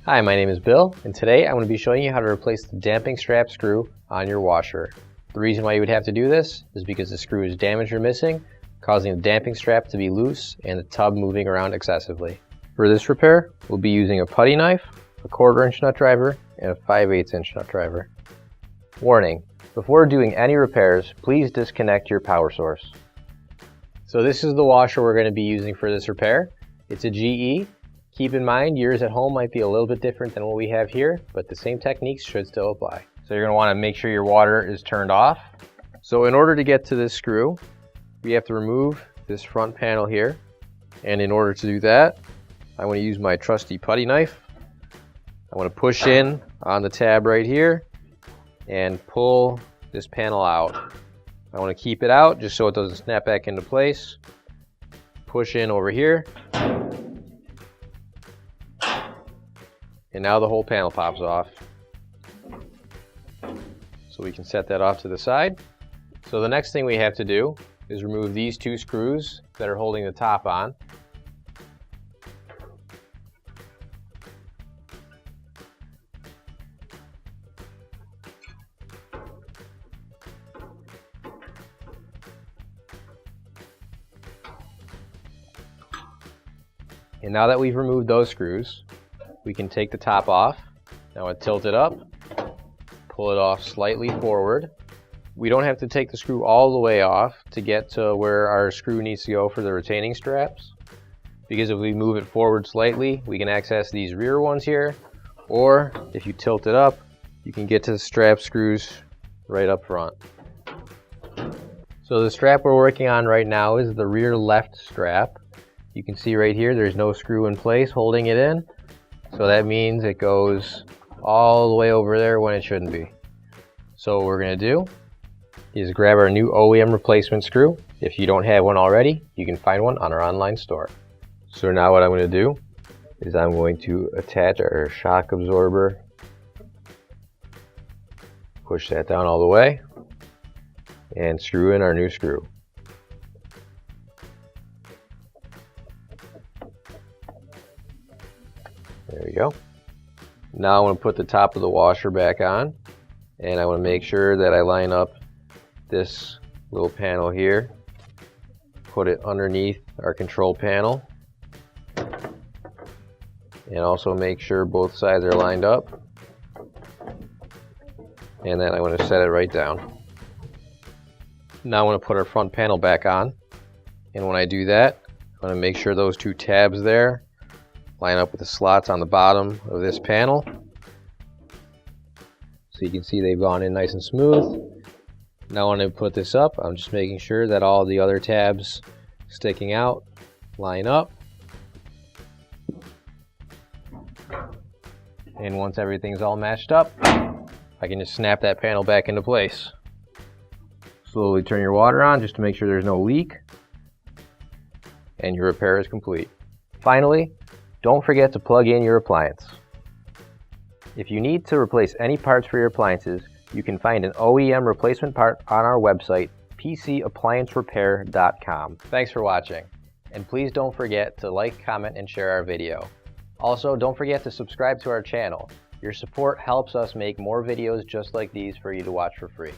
Hi, my name is Bill, and today I'm going to be showing you how to replace the damping strap screw on your washer. The reason why you would have to do this is because the screw is damaged or missing, causing the damping strap to be loose and the tub moving around excessively. For this repair, we'll be using a putty knife, a 1/4 inch nut driver, and a 5/8 inch nut driver. Warning: before doing any repairs, please disconnect your power source. So this is the washer we're going to be using for this repair. It's a GE. Keep in mind, yours at home might be a little bit different than what we have here, but the same techniques should still apply. So you're going to want to make sure your water is turned off. So in order to get to this screw, we have to remove this front panel here. And in order to do that, I want to use my trusty putty knife. I want to push in on the tab right here and pull this panel out. I want to keep it out just so it doesn't snap back into place. Push in over here. And now the whole panel pops off. So we can set that off to the side. So the next thing we have to do is remove these two screws that are holding the top on. And now that we've removed those screws, we can take the top off. Now I tilt it up, pull it off slightly forward. We don't have to take the screw all the way off to get to where our screw needs to go for the retaining straps, because if we move it forward slightly, we can access these rear ones here, or if you tilt it up, you can get to the strap screws right up front. So the strap we're working on right now is the rear left strap. You can see right here there's no screw in place holding it in. So that means it goes all the way over there when it shouldn't be. So what we're going to do is grab our new OEM replacement screw. If you don't have one already, you can find one on our online store. So now what I'm going to do is I'm going to attach our shock absorber. Push that down all the way and screw in our new screw. There we go. Now I want to put the top of the washer back on, and I want to make sure that I line up this little panel here, put it underneath our control panel, and also make sure both sides are lined up, and then I want to set it right down. Now I want to put our front panel back on, and when I do that, I want to make sure those two tabs there line up with the slots on the bottom of this panel. So you can see they've gone in nice and smooth. Now when I put this up, I'm just making sure that all the other tabs sticking out line up. And once everything's all matched up, I can just snap that panel back into place. Slowly turn your water on just to make sure there's no leak, and your repair is complete. Finally, don't forget to plug in your appliance. If you need to replace any parts for your appliances, you can find an OEM replacement part on our website, PCApplianceRepair.com. Thanks for watching, and please don't forget to like, comment, and share our video. Also, don't forget to subscribe to our channel. Your support helps us make more videos just like these for you to watch for free.